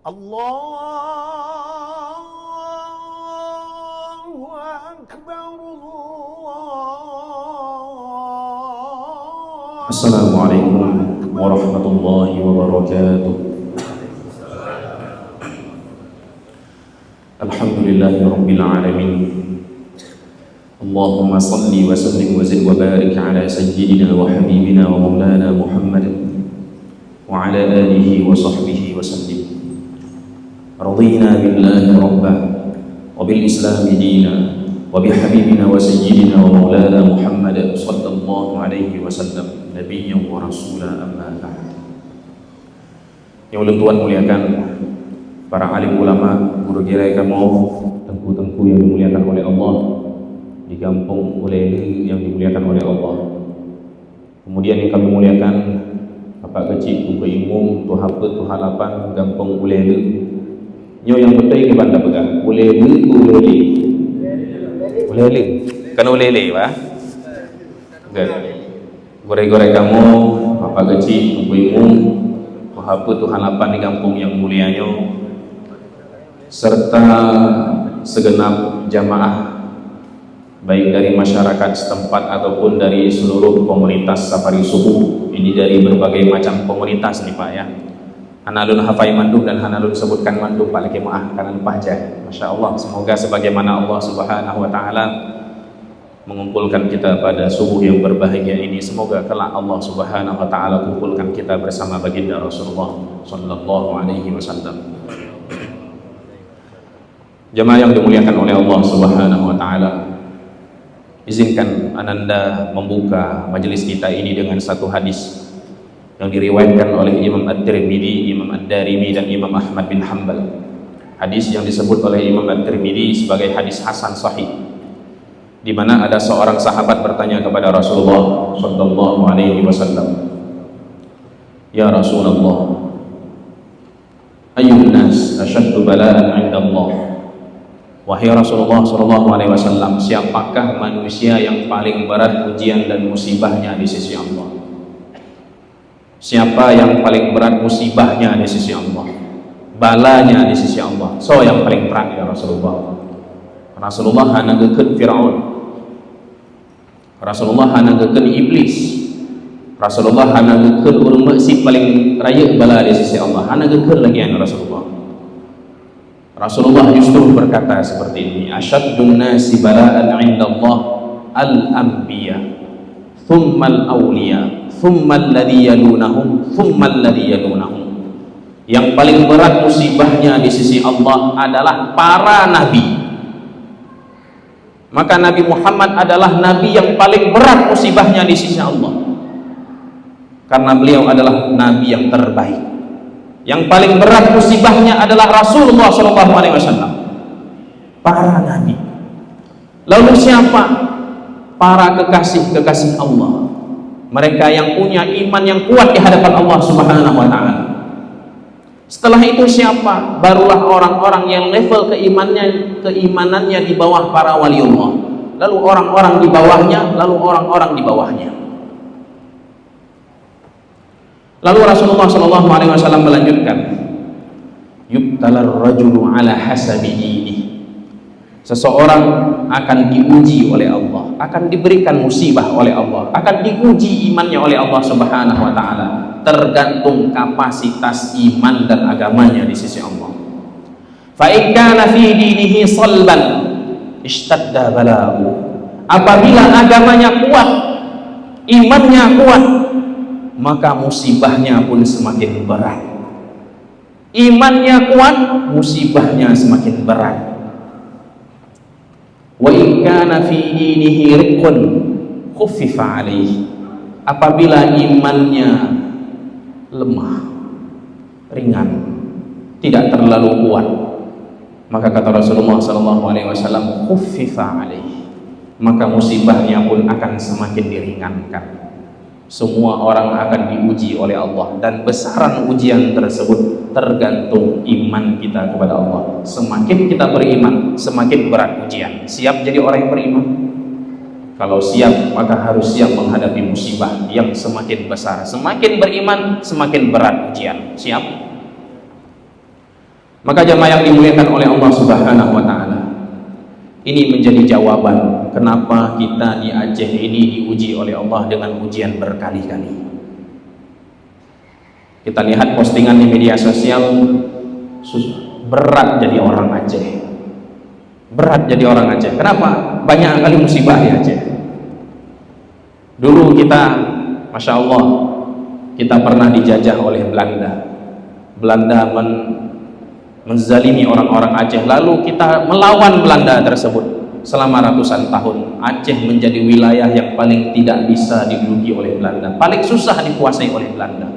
Allahu Akbar. Assalamualaikum warahmatullahi wabarakatuh. Alhamdulillahi rabbil alamin. Allahumma salli wa sallim wa zid wa barik ala sayyidina wa habibina wa maulana Muhammad wa ala alihi wa sahbihi wa sallim. Radina billahi rabbah wa bil islami dina wa bi habibina wa sayyidina wa maulana Muhammad sallallahu alaihi wasallam nabiyyan wa rasula amma ba'd. Yang ulun tuan muliakan para alim ulama, guru gerai kamu, tengku-tengku yang dimuliakan oleh Allah, di kampung Ulele yang dimuliakan oleh Allah. Kemudian yang kami muliakan Bapak kecil, Tuku Imum, Tuhapet, Tuhalapan, Kampung Ulele. Nyo yang betul ke banda pegang Ulele, kan Ulele, Pak. Gore-gore kamu, Bapak kecil, Tuku Imum, Tuhapet, Tuhalapan di kampung yang mulianya, serta segenap jamaah baik dari masyarakat setempat ataupun dari seluruh komunitas Safari Subuh. Ini dari berbagai macam komunitas nih Pak ya. Hanalun hafai mandum dan hanalun sebutkan mandum Pak lagi maaf karena lupa aja. Masya Allah, semoga sebagaimana Allah Subhanahu Wa Taala mengumpulkan kita pada subuh yang berbahagia ini, semoga kelak Allah Subhanahu Wa Taala kumpulkan kita bersama baginda Rasulullah Sallallahu Alaihi Wasallam. Jamaah yang dimuliakan oleh Allah Subhanahu Wa Taala, izinkan Ananda membuka majelis kita ini dengan satu hadis yang diriwayatkan oleh Imam At-Tirmidzi, Imam Ad-Darimi dan Imam Ahmad bin Hanbal. Hadis yang disebut oleh Imam At-Tirmidzi sebagai hadis hasan sahih, di mana ada seorang sahabat bertanya kepada Rasulullah sallallahu alaihi wasallam, "Ya Rasulullah, ayyun nas ashaddu bala'an 'inda Allah?" Wahai Rasulullah sallallahu alaihi wasallam, siapakah manusia yang paling berat ujian dan musibahnya di sisi Allah? Siapa yang paling berat musibahnya di sisi Allah, balanya di sisi Allah? So yang paling berat ya Rasulullah. Rasulullah hanagakeun Firaun, Rasulullah hanagakeun iblis, Rasulullah hanagakeun urang si paling raya bala di sisi Allah, hanagakeun lagi ya Rasulullah. Rasulullah justru berkata seperti ini, asyaddun nasi bala'an 'indallah al-anbiya, thummal awliya, thummal ladzi yalunahum, thummal ladzi yalunahum. Yang paling berat musibahnya di sisi Allah adalah para nabi. Maka Nabi Muhammad adalah nabi yang paling berat musibahnya di sisi Allah, karena beliau adalah nabi yang terbaik. Yang paling berat musibahnya adalah Rasulullah SAW, para nabi. Lalu siapa? Para kekasih-kekasih Allah, mereka yang punya iman yang kuat di hadapan Allah Subhanahu Wa Taala. Setelah itu siapa? Barulah orang-orang yang level keimanannya di bawah para waliullah. Lalu orang-orang di bawahnya, lalu orang-orang di bawahnya. Lalu Rasulullah SAW melanjutkan, yubtalar rajulu ala hasabi dinihi. Seseorang akan diuji oleh Allah, akan diberikan musibah oleh Allah, akan diuji imannya oleh Allah Subhanahu Wa Taala, tergantung kapasitas iman dan agamanya di sisi Allah. Fa in kana fi dinihi salban ishtadda bala'u. Apabila agamanya kuat, imannya kuat, maka musibahnya pun semakin berat. Imannya kuat, musibahnya semakin berat. Wa in kana fi dinihi riqqun khuffifa alaihi. Apabila imannya lemah, ringan, tidak terlalu kuat, maka kata Rasulullah SAW, khuffifa alaihi, maka musibahnya pun akan semakin diringankan. Semua orang akan diuji oleh Allah, dan besaran ujian tersebut tergantung iman kita kepada Allah. Semakin kita beriman, semakin berat ujian. Siap jadi orang yang beriman? Kalau siap, maka harus siap menghadapi musibah yang semakin besar. Semakin beriman, semakin berat ujian. Siap? Maka jamaah yang dimuliakan oleh Allah Subhanahu wa taala, ini menjadi jawaban kenapa kita di Aceh ini diuji oleh Allah dengan ujian berkali-kali. Kita lihat postingan di media sosial, berat jadi orang Aceh. Berat jadi orang Aceh. Kenapa? Banyak kali musibah di Aceh. Dulu kita, Masya Allah, kita pernah dijajah oleh Belanda. Belanda menzalimi orang-orang Aceh. Lalu kita melawan Belanda tersebut selama ratusan tahun. Aceh menjadi wilayah yang paling tidak bisa diduduki oleh Belanda, paling susah dikuasai oleh Belanda.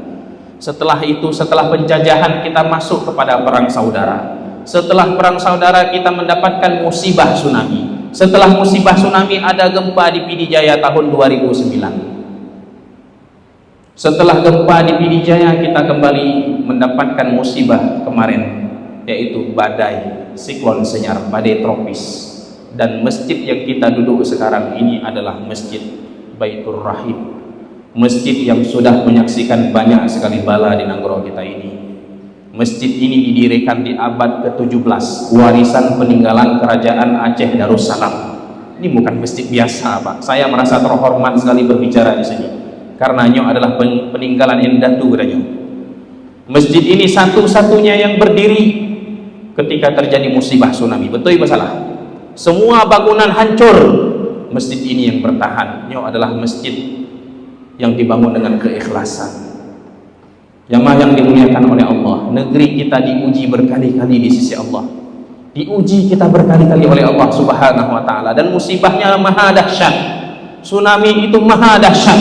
Setelah itu, setelah penjajahan, kita masuk kepada perang saudara. Setelah perang saudara, kita mendapatkan musibah tsunami. Setelah musibah tsunami, ada gempa di Pidijaya tahun 2009. Setelah gempa di Pidijaya, kita kembali mendapatkan musibah kemarin, yaitu badai, siklon senyar, badai tropis. Dan masjid yang kita duduk sekarang ini adalah Masjid Baitur Rahim, masjid yang sudah menyaksikan banyak sekali bala di Nanggro kita ini. Masjid ini didirikan di abad ke-17, warisan peninggalan kerajaan Aceh Darussalam. Ini bukan masjid biasa, Pak. Saya merasa terhormat sekali berbicara di sini, karena ini adalah peninggalan Endatu katanya. Masjid ini satu-satunya yang berdiri ketika terjadi musibah tsunami. Betul atau salah? Semua bangunan hancur, masjid ini yang bertahan. Ini adalah masjid yang dibangun dengan keikhlasan. Jamaah yang dimuliakan oleh Allah, negeri kita diuji berkali-kali di sisi Allah. Diuji kita berkali-kali oleh Allah Subhanahu wa taala, dan musibahnya maha dahsyat. Tsunami itu maha dahsyat.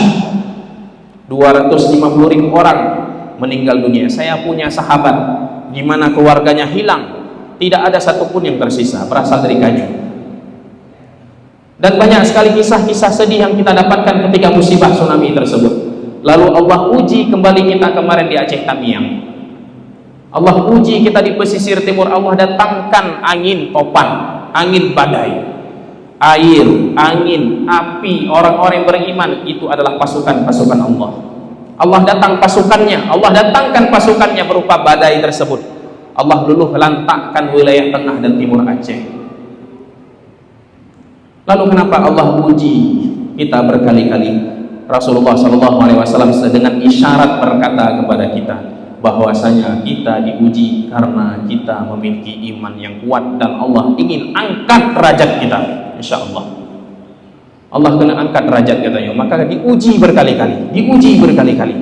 250.000 orang meninggal dunia. Saya punya sahabat di mana keluarganya hilang, tidak ada satupun yang tersisa, berasal dari Kaju. Dan banyak sekali kisah-kisah sedih yang kita dapatkan ketika musibah tsunami tersebut. Lalu Allah uji kembali kita kemarin di Aceh Tamiang. Allah uji kita di pesisir timur. Allah datangkan angin topan, angin badai, air, angin, api. Orang-orang yang beriman itu adalah pasukan-pasukan Allah. Allah datang pasukannya, Allah datangkan pasukannya berupa badai tersebut. Allah luluh lantakkan wilayah tengah dan timur Aceh. Lalu kenapa Allah uji kita berkali-kali? Rasulullah SAW dengan isyarat berkata kepada kita bahwasanya kita diuji karena kita memiliki iman yang kuat, dan Allah ingin angkat derajat kita. Insya Allah Allah kena angkat derajat katanya, maka diuji berkali-kali, diuji berkali-kali.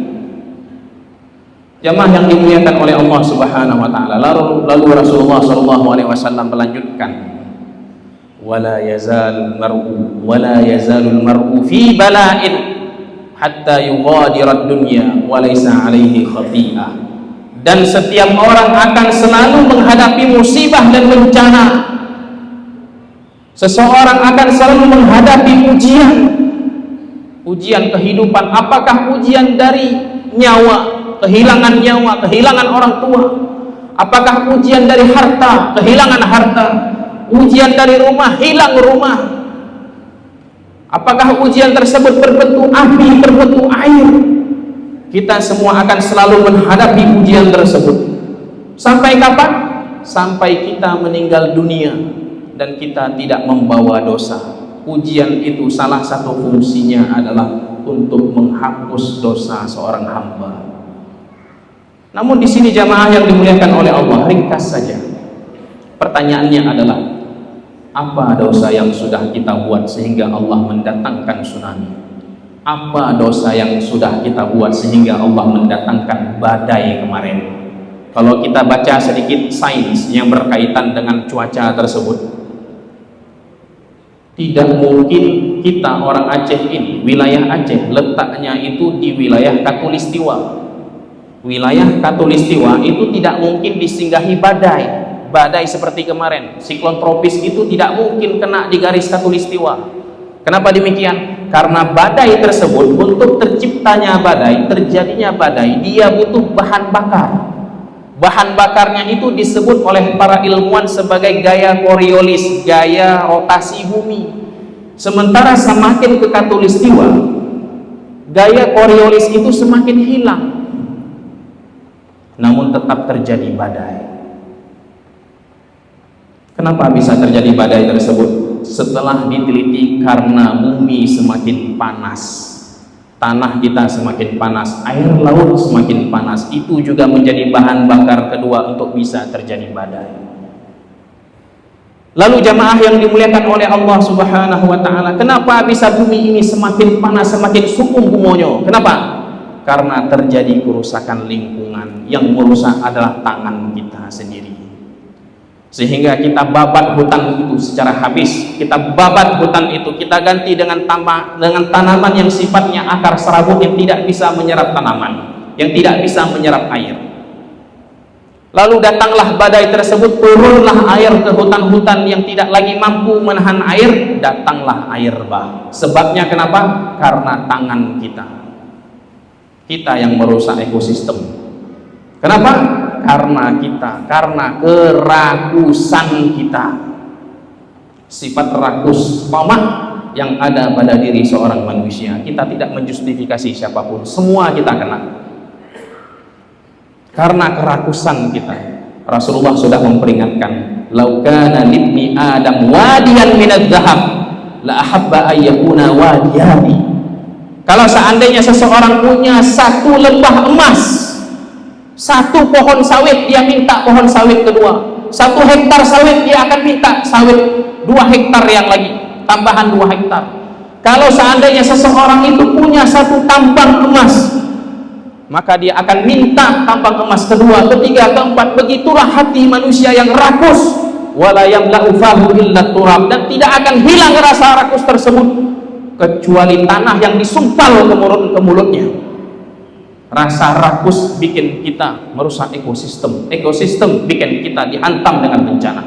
Jamaah yang dimuliakan oleh Allah Subhanahu wa taala. Lalu Rasulullah SAW melanjutkan, wala yazalul mar'u fi bala'in hatta yughadirat dunya wa laysa alaihi khati'ah. Dan setiap orang akan selalu menghadapi musibah dan bencana. Seseorang akan selalu menghadapi ujian kehidupan. Apakah ujian dari nyawa, kehilangan nyawa, kehilangan orang tua? Apakah ujian dari harta, kehilangan harta? Ujian dari rumah, hilang rumah? Apakah ujian tersebut berbentuk api, berbentuk air? Kita semua akan selalu menghadapi ujian tersebut. Sampai kapan? Sampai kita meninggal dunia dan kita tidak membawa dosa. Ujian itu salah satu fungsinya adalah untuk menghapus dosa seorang hamba. Namun di sini jamaah yang dimuliakan oleh Allah, ringkas saja. Pertanyaannya adalah, apa dosa yang sudah kita buat sehingga Allah mendatangkan tsunami? Apa dosa yang sudah kita buat sehingga Allah mendatangkan badai kemarin? Kalau kita baca sedikit sains yang berkaitan dengan cuaca tersebut, tidak mungkin kita orang Aceh ini, wilayah Aceh letaknya itu di wilayah Khatulistiwa. Wilayah Khatulistiwa itu tidak mungkin disinggahi badai. Badai seperti kemarin, siklon tropis itu tidak mungkin kena di garis Khatulistiwa. Kenapa demikian? Karena badai tersebut, untuk terciptanya badai, terjadinya badai, dia butuh bahan bakar. Bahan bakarnya itu disebut oleh para ilmuwan sebagai gaya Coriolis, gaya rotasi bumi. Sementara semakin ke Khatulistiwa, gaya Coriolis itu semakin hilang. Namun tetap terjadi badai. Kenapa bisa terjadi badai tersebut? Setelah diteliti, karena bumi semakin panas, tanah kita semakin panas, air laut semakin panas. Itu juga menjadi bahan bakar kedua untuk bisa terjadi badai. Lalu jamaah yang dimuliakan oleh Allah Subhanahu wa taala, kenapa bisa bumi ini semakin panas, semakin sukum kumonyo? Kenapa? Karena terjadi kerusakan lingkungan. Yang merusak adalah tangan kita sendiri. Sehingga kita babat hutan itu secara habis. Kita babat hutan itu, kita ganti dengan tanaman yang sifatnya akar serabut, yang tidak bisa menyerap tanaman, yang tidak bisa menyerap air. Lalu datanglah badai tersebut, turunlah air ke hutan-hutan yang tidak lagi mampu menahan air, datanglah air bah. Sebabnya kenapa? Karena tangan kita yang merusak ekosistem. Kenapa? Karena kerakusan kita. Sifat rakus, tamak yang ada pada diri seorang manusia. Kita tidak menjustifikasi siapapun, semua kita kena. Karena kerakusan kita. Rasulullah sudah memperingatkan, "Lau kana libni Adam wadiyan minadz zahab, la ahabba ayyakuna wadiyani." Kalau seandainya seseorang punya satu lembah emas, satu pohon sawit, dia minta pohon sawit kedua. 1 hektar sawit, dia akan minta sawit 2 hektar yang lagi, tambahan 2 hektar. Kalau seandainya seseorang itu punya satu tambang emas, maka dia akan minta tambang emas kedua, ketiga, keempat. Begitulah hati manusia yang rakus. Wala yamla'u fahu illa turab, dan tidak akan hilang rasa rakus tersebut kecuali tanah yang disumpal ke mulutnya. Rasa rakus bikin kita merusak ekosistem. Ekosistem bikin kita dihantam dengan bencana.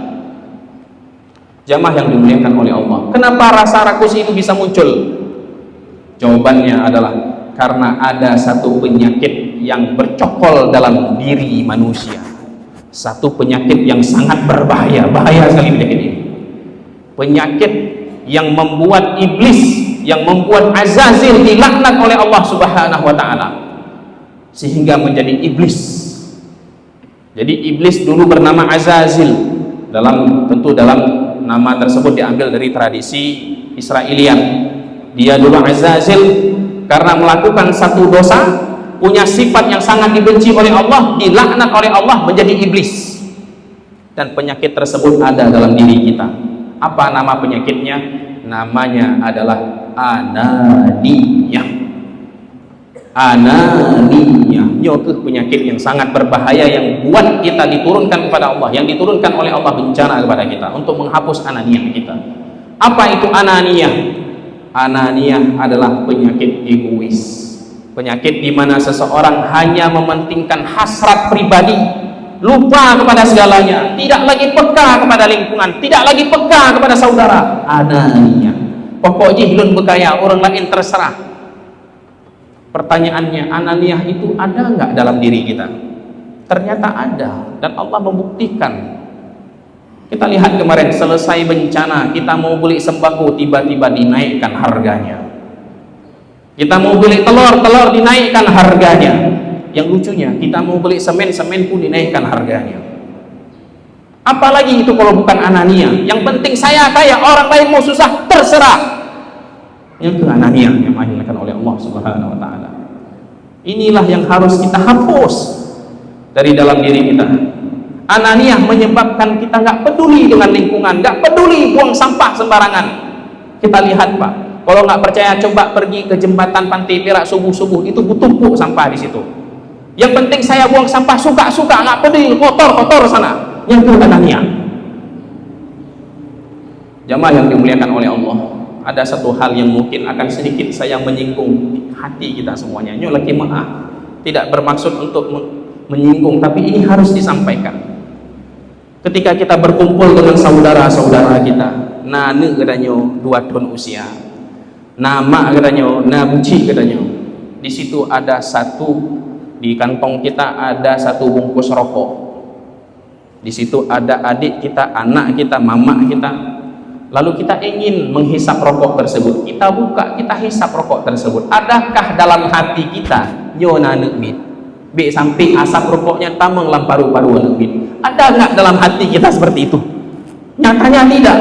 Jamaah yang dimuliakan oleh Allah, kenapa rasa rakus itu bisa muncul? Jawabannya adalah karena ada satu penyakit yang bercokol dalam diri manusia. Satu penyakit yang sangat berbahaya, bahaya sekali penyakit ini. Penyakit yang membuat iblis, yang membuat Azazil dilaknat oleh Allah Subhanahu wa taala sehingga menjadi iblis. Jadi iblis dulu bernama Azazil. Tentu dalam nama tersebut diambil dari tradisi Israelian. Dia dulu Azazil karena melakukan satu dosa, punya sifat yang sangat dibenci oleh Allah, dilaknat oleh Allah, menjadi iblis. Dan penyakit tersebut ada dalam diri kita. Apa nama penyakitnya? Namanya adalah ananiyah. Ananiyah, itu penyakit yang sangat berbahaya, yang buat kita diturunkan kepada Allah, yang diturunkan oleh Allah bencana kepada kita untuk menghapus ananiyah kita. Apa itu ananiyah? Ananiyah adalah penyakit egois. Penyakit di mana seseorang hanya mementingkan hasrat pribadi, lupa kepada segalanya, tidak lagi peka kepada lingkungan, tidak lagi peka kepada saudara. Ananiyah. Pokoknya hilun bekaya, orang lain terserah. Pertanyaannya, ananiyah itu ada nggak dalam diri kita? Ternyata ada, dan Allah membuktikan. Kita lihat kemarin selesai bencana, kita mau beli sembako, tiba-tiba dinaikkan harganya. Kita mau beli telur dinaikkan harganya. Yang lucunya, kita mau beli semen pun dinaikkan harganya. Apalagi itu kalau bukan ananiyah? Yang penting saya kaya, orang lain mau susah, terserah. Itu ananiyah yang dimainkan oleh Allah Subhanahu wa taala. Inilah yang harus kita hapus dari dalam diri kita. Ananiyah menyebabkan kita nggak peduli dengan lingkungan, nggak peduli buang sampah sembarangan. Kita lihat Pak, kalau nggak percaya coba pergi ke jembatan Pantai Perak subuh-subuh, itu tumpuk sampah di situ. Yang penting saya buang sampah suka-suka, nggak peduli kotor sana. Yang itu ananiyah. Jamaah yang dimuliakan oleh Allah, ada satu hal yang mungkin akan sedikit saya menyinggung hati kita semuanya. Ini lagi maaf, tidak bermaksud untuk menyinggung, tapi ini harus disampaikan. Ketika kita berkumpul dengan saudara-saudara kita, nane katanya 2 tahun usia, nama katanya nabuci katanya, di situ ada di kantong kita ada 1 bungkus rokok, di situ ada adik kita, anak kita, mama kita. Lalu kita ingin menghisap rokok tersebut, kita buka, kita hisap rokok tersebut. Adakah dalam hati kita nyona nekbit sampai asap rokoknya tameng lam paru-paru nekbit? Ada nggak dalam hati kita seperti itu? Nyatanya tidak.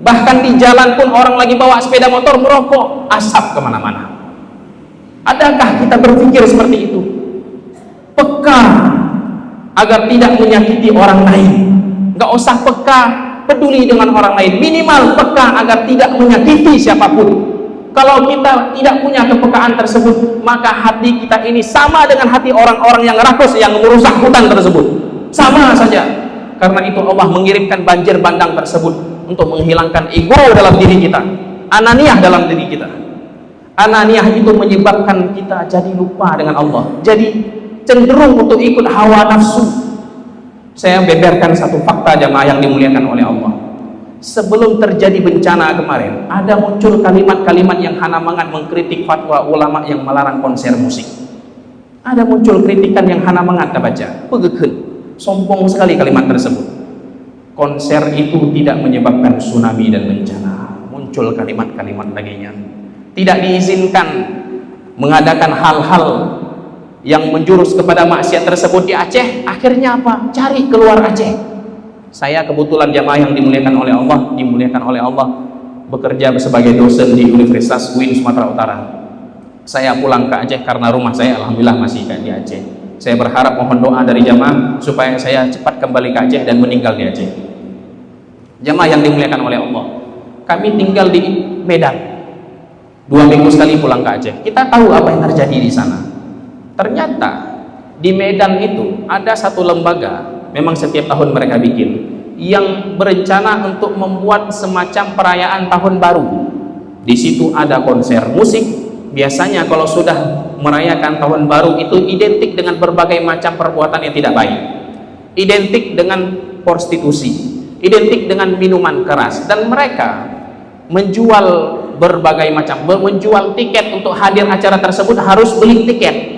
Bahkan di jalan pun orang lagi bawa sepeda motor merokok, asap kemana-mana. Adakah kita berpikir seperti itu? Peka agar tidak menyakiti orang lain. Gak usah peka peduli dengan orang lain, minimal peka agar tidak menyakiti siapapun. Kalau kita tidak punya kepekaan tersebut, maka hati kita ini sama dengan hati orang-orang yang rakus yang merusak hutan tersebut. Sama saja. Karena itu Allah mengirimkan banjir bandang tersebut untuk menghilangkan ego dalam diri kita, ananiah dalam diri kita. Ananiah itu menyebabkan kita jadi lupa dengan Allah, jadi cenderung untuk ikut hawa nafsu. Saya beberkan satu fakta jamaah yang dimuliakan oleh Allah. Sebelum terjadi bencana kemarin, ada muncul kalimat-kalimat yang hana-mangan mengkritik fatwa ulama yang melarang konser musik. Ada muncul kritikan yang hana-mangan, kita baca, pegeken, sombong sekali kalimat tersebut. Konser itu tidak menyebabkan tsunami dan bencana. Muncul kalimat-kalimat laginya. Tidak diizinkan mengadakan hal-hal yang menjurus kepada maksiat tersebut di Aceh. Akhirnya apa? Cari keluar Aceh. Saya kebetulan jamaah yang dimuliakan oleh Allah, bekerja sebagai dosen di Universitas UIN Sumatera Utara. Saya pulang ke Aceh karena rumah saya alhamdulillah masih di Aceh. Saya berharap mohon doa dari jamaah supaya saya cepat kembali ke Aceh dan meninggal di Aceh. Jamaah yang dimuliakan oleh Allah, kami tinggal di Medan, 2 minggu sekali pulang ke Aceh. Kita tahu apa yang terjadi di sana. Ternyata di Medan itu ada satu lembaga, memang setiap tahun mereka bikin, yang berencana untuk membuat semacam perayaan tahun baru. Di situ ada konser musik. Biasanya kalau sudah merayakan tahun baru itu identik dengan berbagai macam perbuatan yang tidak baik, identik dengan prostitusi, identik dengan minuman keras, dan mereka menjual berbagai macam, menjual tiket untuk hadir acara tersebut harus beli tiket.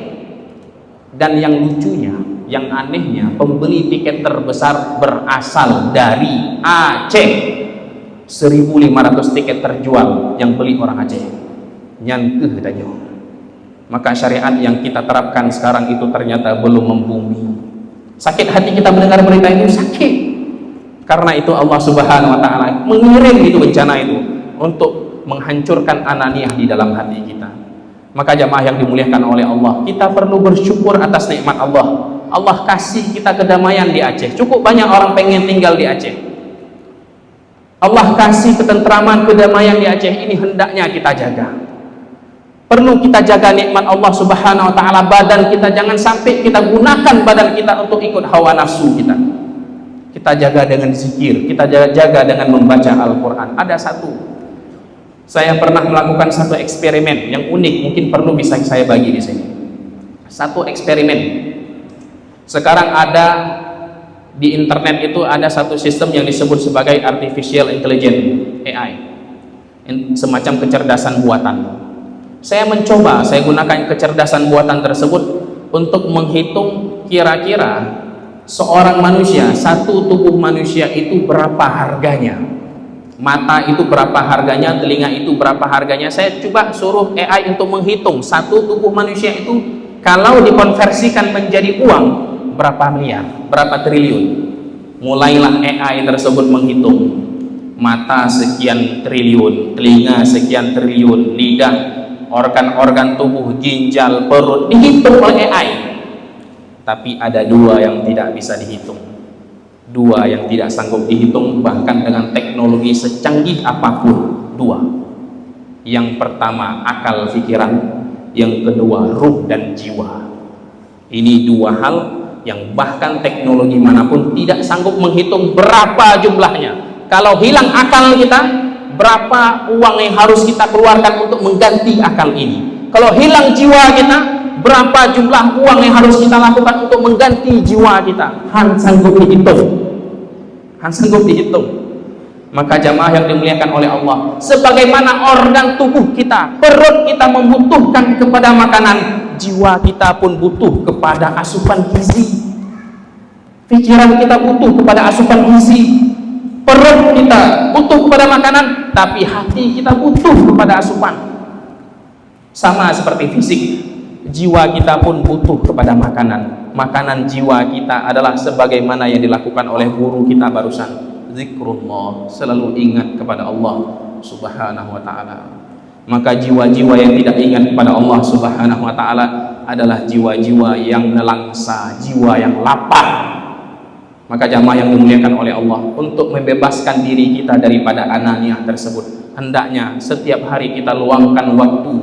Dan yang lucunya, yang anehnya, pembeli tiket terbesar berasal dari Aceh. 1.500 tiket terjual yang beli orang Aceh. Nyankeh danyo. Maka syariat yang kita terapkan sekarang itu ternyata belum membumi. Sakit hati kita mendengar berita itu, sakit. Karena itu Allah Subhanahu wa taala mengirim itu bencana itu untuk menghancurkan ananiah di dalam hati kita. Maka jamaah yang dimuliakan oleh Allah, kita perlu bersyukur atas nikmat Allah. Allah kasih kita kedamaian di Aceh. Cukup banyak orang pengen tinggal di Aceh. Allah kasih ketentraman, kedamaian di Aceh, ini hendaknya kita jaga. Perlu kita jaga nikmat Allah Subhanahu wa taala. Badan kita jangan sampai kita gunakan badan kita untuk ikut hawa nafsu kita. Kita jaga dengan zikir, kita jaga dengan membaca Al-Quran. Ada satu, saya pernah melakukan satu eksperimen yang unik, mungkin perlu bisa saya bagi di sini. Satu eksperimen. Sekarang ada di internet itu ada satu sistem yang disebut sebagai artificial intelligence, AI, semacam kecerdasan buatan. Saya mencoba, saya gunakan kecerdasan buatan tersebut untuk menghitung kira-kira seorang manusia, satu tubuh manusia itu berapa harganya. Mata itu berapa harganya, telinga itu berapa harganya. Saya coba suruh AI untuk menghitung satu tubuh manusia itu kalau dikonversikan menjadi uang berapa miliar, berapa triliun. Mulailah AI tersebut menghitung. Mata sekian triliun, telinga sekian triliun, lidah, organ-organ tubuh, ginjal, perut, dihitung oleh AI. Tapi ada 2 yang tidak bisa dihitung, 2 yang tidak sanggup dihitung bahkan dengan teknologi secanggih apapun. 2. Yang pertama akal pikiran, yang kedua ruh dan jiwa. Ini 2 hal yang bahkan teknologi manapun tidak sanggup menghitung berapa jumlahnya. Kalau hilang akal kita, berapa uang yang harus kita keluarkan untuk mengganti akal ini. Kalau hilang jiwa kita, berapa jumlah uang yang harus kita lakukan untuk mengganti jiwa kita. Sanggup dihitung. Maka jamaah yang dimuliakan oleh Allah, sebagaimana organ tubuh kita, perut kita membutuhkan kepada makanan, jiwa kita pun butuh kepada asupan gizi. Pikiran kita butuh kepada asupan gizi. Perut kita butuh kepada makanan, tapi hati kita butuh kepada asupan. Sama seperti fisik, jiwa kita pun butuh kepada makanan. Makanan jiwa kita adalah sebagaimana yang dilakukan oleh guru kita barusan. zikrullah, selalu ingat kepada Allah Subhanahu wa taala. Maka jiwa-jiwa yang tidak ingat kepada Allah Subhanahu wa taala adalah jiwa-jiwa yang nelangsa, jiwa yang lapar. Maka jamaah yang dimuliakan oleh Allah, untuk membebaskan diri kita daripada ananiah tersebut, hendaknya setiap hari kita luangkan waktu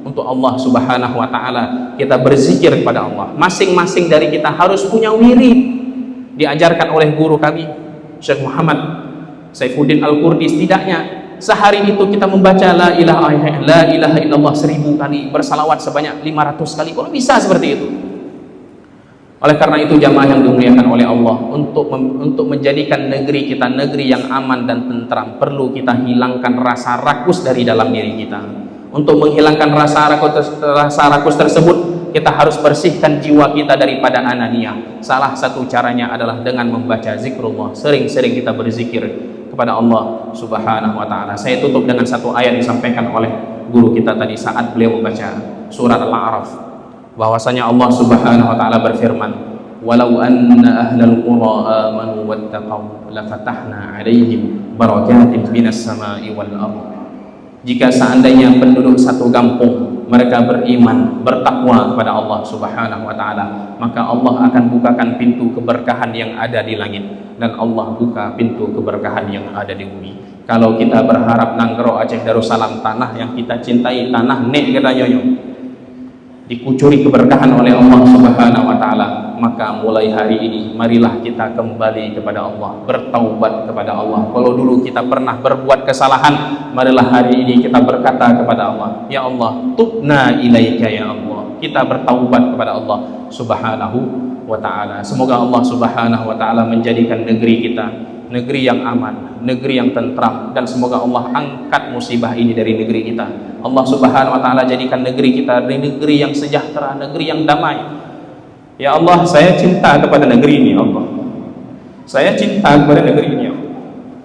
untuk Allah Subhanahu wa taala. Kita berzikir kepada Allah. Masing-masing dari kita harus punya wirid. Diajarkan oleh guru kami Syekh Muhammad Saifuddin Al-Qurdi, setidaknya sehari itu kita membaca la ilaha illallah 1000 kali, bersalawat sebanyak 500 kali, kalau bisa seperti itu. Oleh karena itu jamaah yang dimuliakan oleh Allah, untuk menjadikan negeri kita negeri yang aman dan tentram, perlu kita hilangkan rasa rakus dari dalam diri kita. Untuk menghilangkan rasa rakus tersebut, kita harus bersihkan jiwa kita daripada ananiah. Salah satu caranya adalah dengan membaca zikrullah. Sering-sering kita berzikir kepada Allah Subhanahu wa taala. Saya tutup dengan satu ayat disampaikan oleh guru kita tadi saat beliau membaca surat Al-A'raf, bahwasanya Allah Subhanahu wa taala berfirman, "Walau anna ahlal qura amanu wattaqau lafatahna 'alaihim barakatin minas sama'i wal ardh." Jika seandainya penduduk satu kampung mereka beriman, bertakwa kepada Allah Subhanahu wa taala, maka Allah akan bukakan pintu keberkahan yang ada di langit, dan Allah buka pintu keberkahan yang ada di bumi. Kalau kita berharap Nanggero Aceh Darussalam, tanah yang kita cintai, tanah nek kita nyonyo, dikucuri keberkahan oleh Allah Subhanahu wa taala, maka mulai hari ini marilah kita kembali kepada Allah, bertaubat kepada Allah. Kalau dulu kita pernah berbuat kesalahan, marilah hari ini kita berkata kepada Allah, ya Allah, tubna ilaika ya Allah. Kita bertaubat kepada Allah Subhanahu wa taala. Semoga Allah Subhanahu wa taala menjadikan negeri kita negeri yang aman, negeri yang tentram, dan semoga Allah angkat musibah ini dari negeri kita. Allah Subhanahu wa taala jadikan negeri kita negeri yang sejahtera, negeri yang damai. Ya Allah, saya cinta kepada negeri ini, Allah. Saya cinta kepada negeri ini, Allah.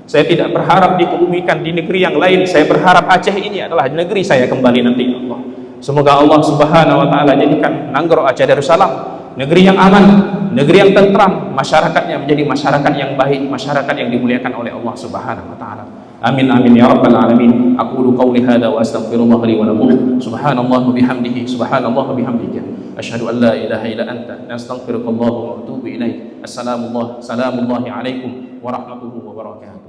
Saya tidak berharap dikebumikan di negeri yang lain. Saya berharap Aceh ini adalah negeri saya kembali nanti, Allah. Semoga Allah Subhanahu wa taala jadikan Nanggero Aceh Darussalam negeri yang aman, negeri yang tentram, masyarakatnya menjadi masyarakat yang baik, masyarakat yang dimuliakan oleh Allah Subhanahu wa taala. Amin amin ya rabbal alamin. Aqulu qawli hadza wa astaghfirullah li wa lakum. Subhanallah wa bihamdihi, subhanallah wa bihamdihi. Asyhadu an la ilaha illa anta, nastaghfiruka wa atubu ilaik. Assalamualaikum warahmatullahi wabarakatuh.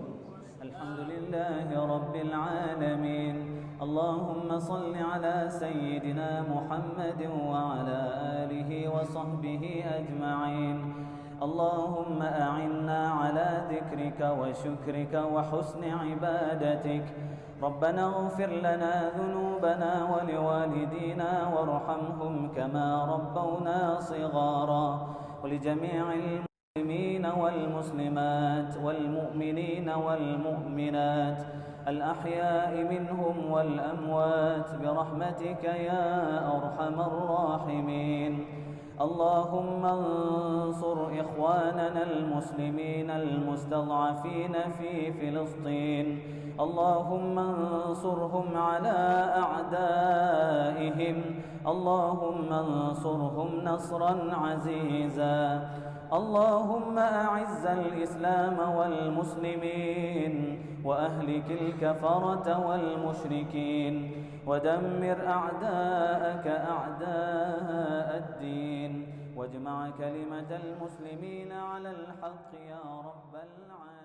Alhamdulillahi rabbil alamin. اللهم صل على سيدنا محمد وعلى آله وصحبه أجمعين. اللهم أعنا على ذكرك وشكرك وحسن عبادتك. ربنا اغفر لنا ذنوبنا ولوالدينا وارحمهم كما ربونا صغارا. ولجميع المسلمين والمسلمات والمؤمنين والمؤمنات الأحياء منهم والأموات برحمتك يا أرحم الراحمين. اللهم انصر إخواننا المسلمين المستضعفين في فلسطين. اللهم انصرهم على أعدائهم. اللهم انصرهم نصرا عزيزا. اللهم أعز الإسلام والمسلمين وأهلك الكفرة والمشركين ودمر أعداءك أعداء الدين واجمع كلمة المسلمين على الحق يا رب العالمين.